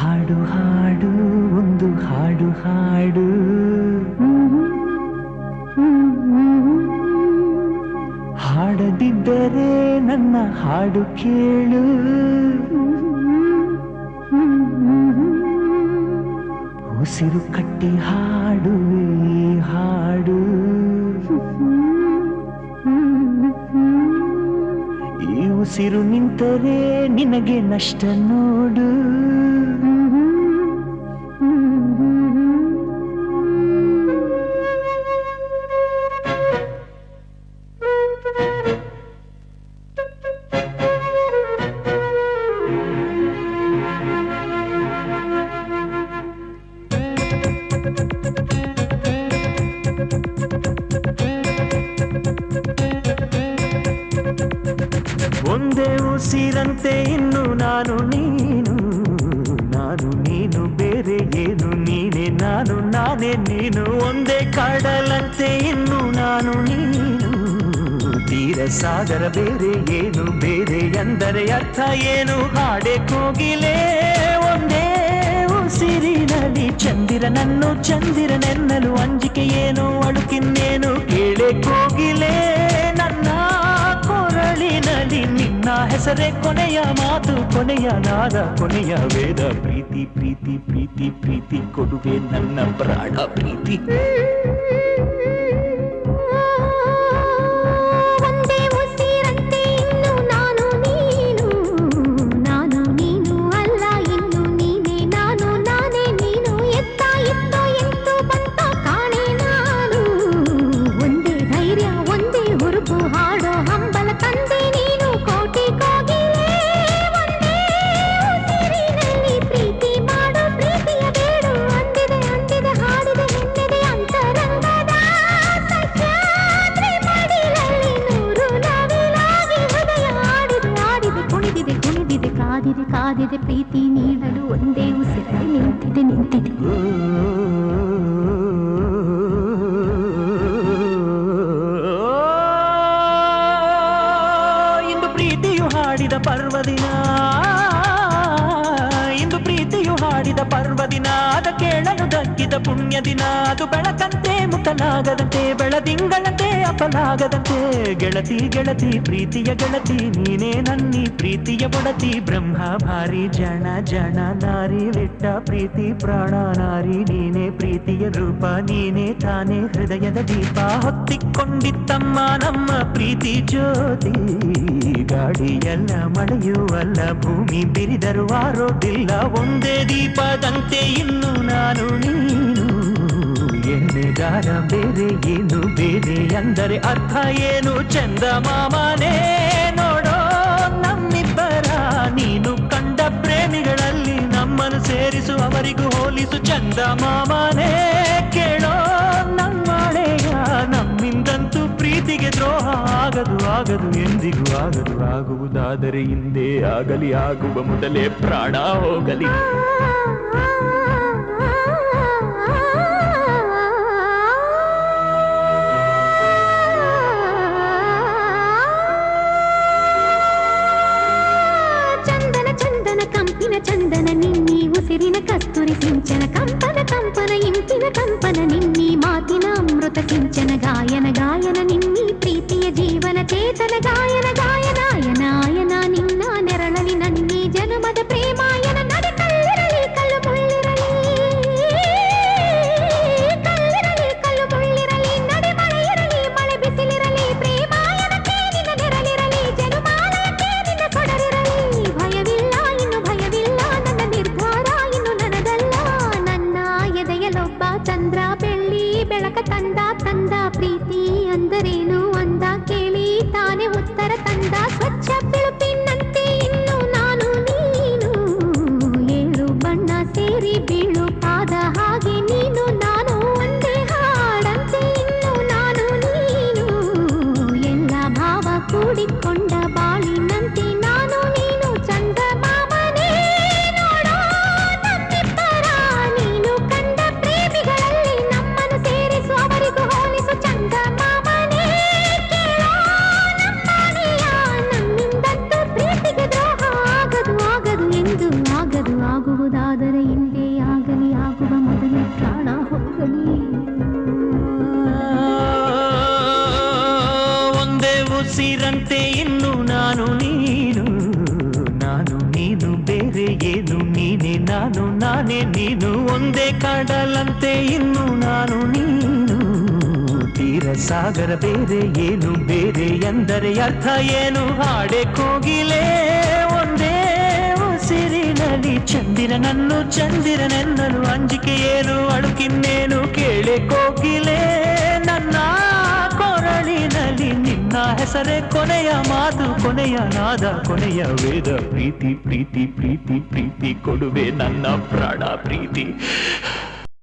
ಹಾಡು ಹಾಡು ಒಂದು ಹಾಡು ಹಾಡು ಹಾಡದಿದ್ದರೆ ನನ್ನ ಹಾಡು ಕೇಳು ಉಸಿರು ಕಟ್ಟಿ ಹಾಡುವೆ ಹಾಡು ಈ ಉಸಿರು ನಿಂತರೆ ನಿನಗೆ ನಷ್ಟ ನೋಡು ಒಂದೇ ಉಸಿರಂತೆ ಇನ್ನು ನಾನು ನೀನು ನಾನು ನೀನು ಬೇರೆ ಏನು ನೀನೆ ನಾನು ನಾನೇ ನೀನು ಒಂದೇ ಕಡಲಂತೆ ಇನ್ನು ನಾನು ನೀನು ತೀರ ಸಾಗರ ಬೇರೆ ಏನು ಬೇರೆ ಎಂದರೆ ಅರ್ಥ ಏನು ಹಾಡೆ ಕೋಗಿಲೆ ಒಂದೇ ಉಸಿರಿನಲ್ಲಿ ಚಂದಿರನನ್ನು ಚಂದಿರನೆನ್ನಲು ಅಂಜಿಕೆ ಏನು ಅಳುಕಿನ್ನೇನು ಕೇಳೆ ಕೋಗಿಲೆ ನನ್ನ ಕೊರಳಿನಲ್ಲಿ ನಿನ್ನ ಹೆಸರೇ ಕೊನೆಯ ಮಾತು ಕೊನೆಯ ನಾದ ಕೊನೆಯ ವೇದ ಪ್ರೀತಿ ಪ್ರೀತಿ ಪ್ರೀತಿ ಪ್ರೀತಿ ಕೊಡುವೆ ನನ್ನ ಪ್ರಾಣ ಪ್ರೀತಿ ಕಾದಿದೆ ಪ್ರೀತಿ ನೀಡಲು ಒಂದೇ ಉಸಿರಲ್ಲಿ ನಿಂತಿದೆ ನಿಂತಿದೆ ಇಂದು ಪ್ರೀತಿಯು ಹಾಡಿದ ಪರ್ವದಿನ ಇಂದು ಪ್ರೀತಿಯು ಹಾಡಿದ ಪರ್ವದಿನ ಅದ ಕೇಳಲು ದಕ್ಕಿದ ಪುಣ್ಯ ದಿನ ಅದು ಬೆಳಕಂತೆ ಮುಖನಾಗದಂತೆ ಬೆಳದಿಂಗಳಂತೆ ಅಪಲಾಗದಂತೆ ಗೆಳತಿ ಗೆಳತಿ ಪ್ರೀತಿಯ ಗೆಳತಿ ನೀನೇ ನನ್ನಿ ಪ್ರೀತಿಯ ಬಡತಿ ಬ್ರಹ್ಮ ಭಾರಿ ಜನ ಜನ ನಾರಿ ಬಿಟ್ಟ ಪ್ರೀತಿ ಪ್ರಾಣ ನಾರಿ ನೀನೇ ಪ್ರೀತಿಯ ರೂಪ ನೀನೇ ತಾನೇ ಹೃದಯದ ದೀಪ ಹೊತ್ತಿಕೊಂಡಿತ್ತಮ್ಮ ನಮ್ಮ ಪ್ರೀತಿ ಜ್ಯೋತಿ ಗಾಡಿಯಲ್ಲ ಮಳೆಯೂ ಅಲ್ಲ ಭೂಮಿ ಬಿರಿದರೂ ಆರೋದಿಲ್ಲ ಒಂದೇ ದೀಪದಂತೆ ಇನ್ನು ನಾನು ನೀನು ಎಣ್ಣೆಗಾರ ಬೇರೆ ಏನು ಬೇರೆ ಅಂದರೆ ಅರ್ಥ ಏನು ಚಂದ ಮಾಮನೇ ನೋಡೋ ನಮ್ಮಿಬ್ಬರ ನೀನು ಕಂಡ ಪ್ರೇಮಿಗಳಲ್ಲಿ ನಮ್ಮನ್ನು ಸೇರಿಸು ಅವರಿಗೂ ಹೋಲಿಸು ಚಂದ ಮಾಮನೇ ಕೇಳೋ ನಮ್ಮಳೆಯ ನಮ್ಮಿಂದಂತೂ ಪ್ರೀತಿಗೆ ದ್ರೋಹ ಆಗದು ಆಗದು ಎಂದಿಗೂ ಆಗದು ಆಗುವುದಾದರೆ ಹಿಂದೆ ಆಗಲಿ ಆಗುವ ಮೊದಲೇ ಪ್ರಾಣ ಹೋಗಲಿ ಚಂದನ ನಿನ್ನಿ ಉಸಿರಿನ ಕಸ್ತೂರಿ ಸಿಂಚನ ಕಂಪನ ಕಂಪನ ಇಂಪಿನ ಕಂಪನ ನಿನ್ನಿ ಮಾತಿನ ಅಮೃತ ಸಿಂಚನ ಗಾಯನ ಗಾಯನ ನಿನ್ನಿ ಪ್ರೀತಿಯ ಜೀವನ ಚೇತನ ಗಾಯನ ಗಾಯನಾಯನ ಆಯನ ನಿನ್ನ ನೆರಳಲಿ ನನ್ನಿ ಜನುಮದ ಪ್ರೇಮಾಯನ ನಡೆ ಕಲ್ಲಿರಲಿ ಕಲ್ಲು ಮುಳ್ಳಿರಲಿ ಕಲ್ಲಿರಲಿ ಕಲ್ಲು ಮುಳ್ಳಿರಲಿ ನಡೆ ಮಳೆ ಇರಲಿ ಮಳೆ ಬಿಸಿಲಿರಲಿ ಪ್ರೇಮಾಯನಕ್ಕೆ ನಿನ್ನ ನೆರಳಿರಲಿ ಜನುಮಾಲಯಕ್ಕೆ ನಿನ್ನ ಕೊಡರಿರಲಿ ಭಯವಿಲ್ಲ ಇನ್ನು ಭಯವಿಲ್ಲ ನನ್ನ ನಿರ್ಧಾರ ಇನ್ನು ನನದಲ್ಲ ನನ್ನ ಎದೆಯಲೊಬ್ಬ ಚಂದ್ರ ಬೆಳ್ಳಿ ಬೆಳಕ ತಂದ ತಂದ ಪ್ರೀತಿ ಅಂದರೇನು ಅಂದ ಕೇಳಿ ತಾನೇ ಉತ್ತರ ನಾನು ನಾನೇ ನೀನು ಒಂದೇ ಕಡಲಂತೆ ಇನ್ನು ನಾನು ನೀನು ತೀರ ಸಾಗರ ಬೇರೆ ಏನು ಬೇರೆ ಎಂದರೆ ಅರ್ಥ ಏನು ಹಾಡೆ ಕೋಗಿಲೆ ಒಂದೇ ಉಸಿರಿನಲ್ಲಿ ಚಂದಿರನನ್ನು ಚಂದಿರನೆನ್ನಲು ಅಂಜಿಕೆ ಏನು ಅಳುಕಿನ್ನೇನು ಕೇಳೆ ಕೋಗಿಲೆ ನನ್ನ ಕೊರಳಿನಲ್ಲಿ ನಿನ್ನ ಹೆಸರೇ ಕೊನೆಯ ಮಾತು ಕೊನೆಯ ನಾದ ಕೊನೆಯ ವೇದ ಪ್ರೀತಿ ಪ್ರೀತಿ ಪ್ರೀತಿ ಪ್ರೀತಿ ಕೊಡುವೆ ನನ್ನ ಪ್ರಾಣ ಪ್ರೀತಿ